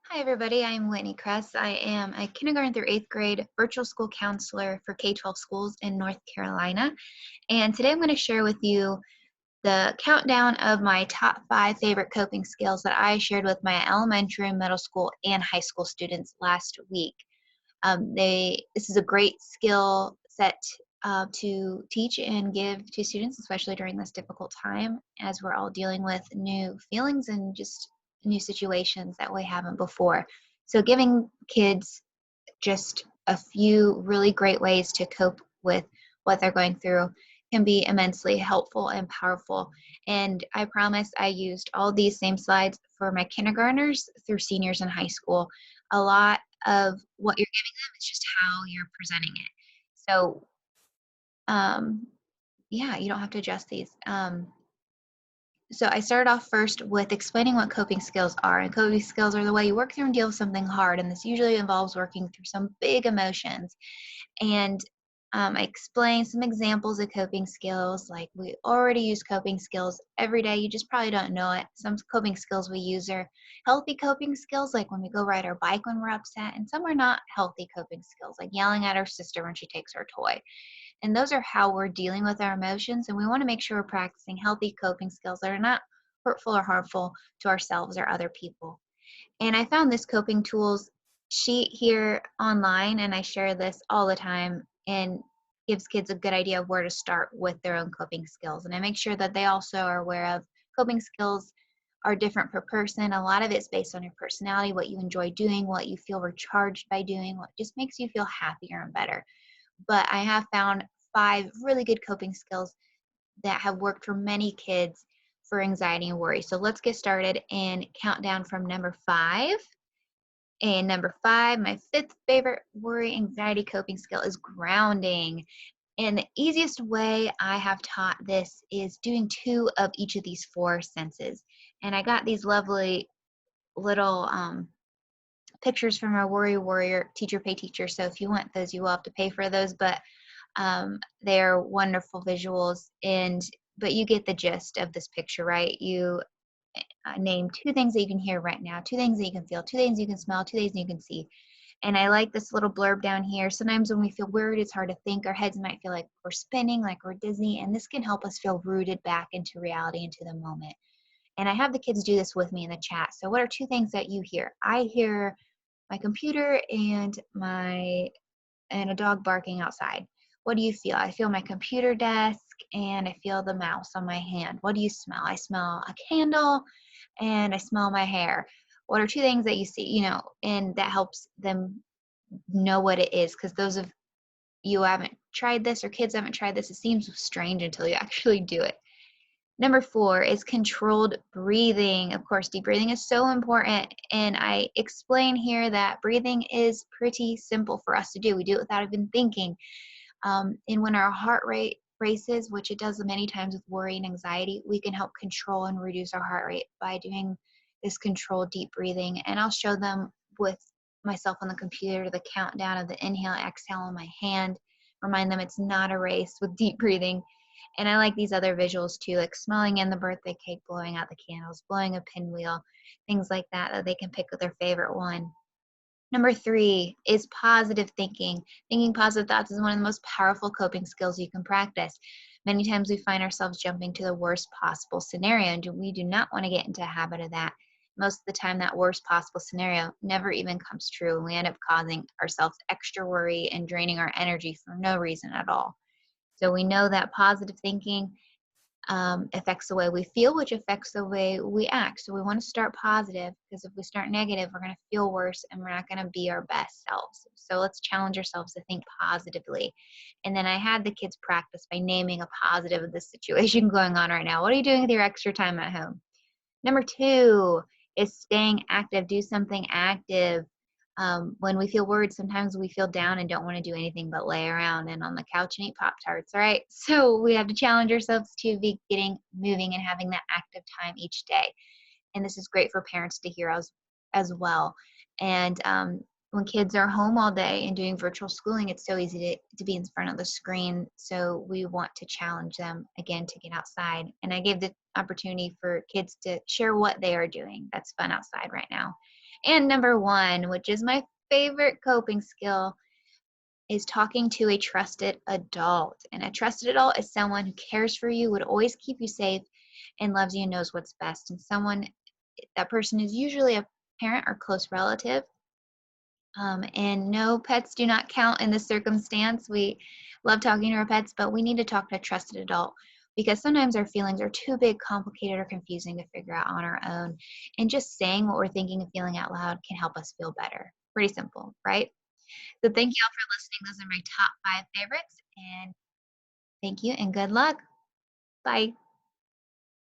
Hi, everybody. I'm Whitney Kress. I am a kindergarten through eighth grade virtual school counselor for K 12 schools in North Carolina. And today I'm going to share with you the countdown of my top 5 favorite coping skills that I shared with my elementary, middle school, and high school students last week. This is a great skill set to teach and give to students, especially during this difficult time as we're all dealing with new feelings and just new situations that we haven't before. So, giving kids just a few really great ways to cope with what they're going through can be immensely helpful and powerful. And I promise I used all these same slides for my kindergartners through seniors in high school. A lot of what you're giving them is just how you're presenting it. So, um, yeah, you don't have to adjust these. So I started off first with explaining what coping skills are. And coping skills are the way you work through and deal with something hard. And this usually involves working through some big emotions. And I explained some examples of coping skills. Like we already use coping skills every day. You just probably don't know it. Some coping skills we use are healthy coping skills, like when we go ride our bike when we're upset. And some are not healthy coping skills, like yelling at our sister when she takes our toy. And those are how we're dealing with our emotions. And we want to make sure we're practicing healthy coping skills that are not hurtful or harmful to ourselves or other people. And I found this coping tools sheet here online, and I share this all the time and gives kids a good idea of where to start with their own coping skills. And I make sure that they also are aware of coping skills are different per person. A lot of it's based on your personality, what you enjoy doing, what you feel recharged by doing, what just makes you feel happier and better. But I have found 5 really good coping skills that have worked for many kids for anxiety and worry. So let's get started and count down from number 5. And number 5, my 5th favorite worry anxiety coping skill is grounding. And the easiest way I have taught this is doing 2 of each of these 4 senses. And I got these lovely little pictures from our Worry Warrior Teacher Pay Teacher. So if you want those, you will have to pay for those. But they're wonderful visuals, and but you get the gist of this picture, right? You name 2 things that you can hear right now, 2 things that you can feel, 2 things you can smell, 2 things you can see. And I like this little blurb down here. Sometimes when we feel worried, it's hard to think. Our heads might feel like we're spinning, like we're dizzy, and this can help us feel rooted back into reality, into the moment. And I have the kids do this with me in the chat. So, what are 2 things that you hear? I hear my computer and a dog barking outside. What do you feel? I feel my computer desk and I feel the mouse on my hand. What do you smell? I smell a candle and I smell my hair. What are 2 things that you see, and that helps them know what it is? Because those of you who haven't tried this or kids haven't tried this, it seems strange until you actually do it. Number 4 is controlled breathing. Of course, deep breathing is so important. And I explain here that breathing is pretty simple for us to do. We do it without even thinking. And when our heart rate races, which it does many times with worry and anxiety, we can help control and reduce our heart rate by doing this controlled deep breathing. And I'll show them with myself on the computer the countdown of the inhale, exhale on my hand, remind them it's not a race with deep breathing. And I like these other visuals too, like smelling in the birthday cake, blowing out the candles, blowing a pinwheel, things like that that they can pick with their favorite one. Number 3 is positive thinking. Thinking positive thoughts is one of the most powerful coping skills you can practice. Many times we find ourselves jumping to the worst possible scenario, and we do not want to get into a habit of that. Most of the time, that worst possible scenario never even comes true, and we end up causing ourselves extra worry and draining our energy for no reason at all. So we know that positive thinking affects the way we feel, which affects the way we act. So we want to start positive, because if we start negative, we're going to feel worse and we're not going to be our best selves. So let's challenge ourselves to think positively. And then I had the kids practice by naming a positive of the situation going on right now. What are you doing with your extra time at home? Number 2 is staying active. Do something active. When we feel worried, sometimes we feel down and don't want to do anything but lay around and on the couch and eat Pop Tarts, right? So we have to challenge ourselves to be getting moving and having that active time each day. And this is great for parents to hear as well. And when kids are home all day and doing virtual schooling, it's so easy to be in front of the screen. So we want to challenge them again to get outside. And I gave the opportunity for kids to share what they are doing that's fun outside right now. And number one, which is my favorite coping skill, is talking to a trusted adult. And a trusted adult is someone who cares for you, would always keep you safe, and loves you and knows what's best. And that person is usually a parent or close relative. And no, pets do not count in this circumstance. We love talking to our pets, but we need to talk to a trusted adult because sometimes our feelings are too big, complicated, or confusing to figure out on our own. And just saying what we're thinking and feeling out loud can help us feel better. Pretty simple, right? So thank you all for listening. Those are my top 5 favorites. And thank you and good luck. Bye.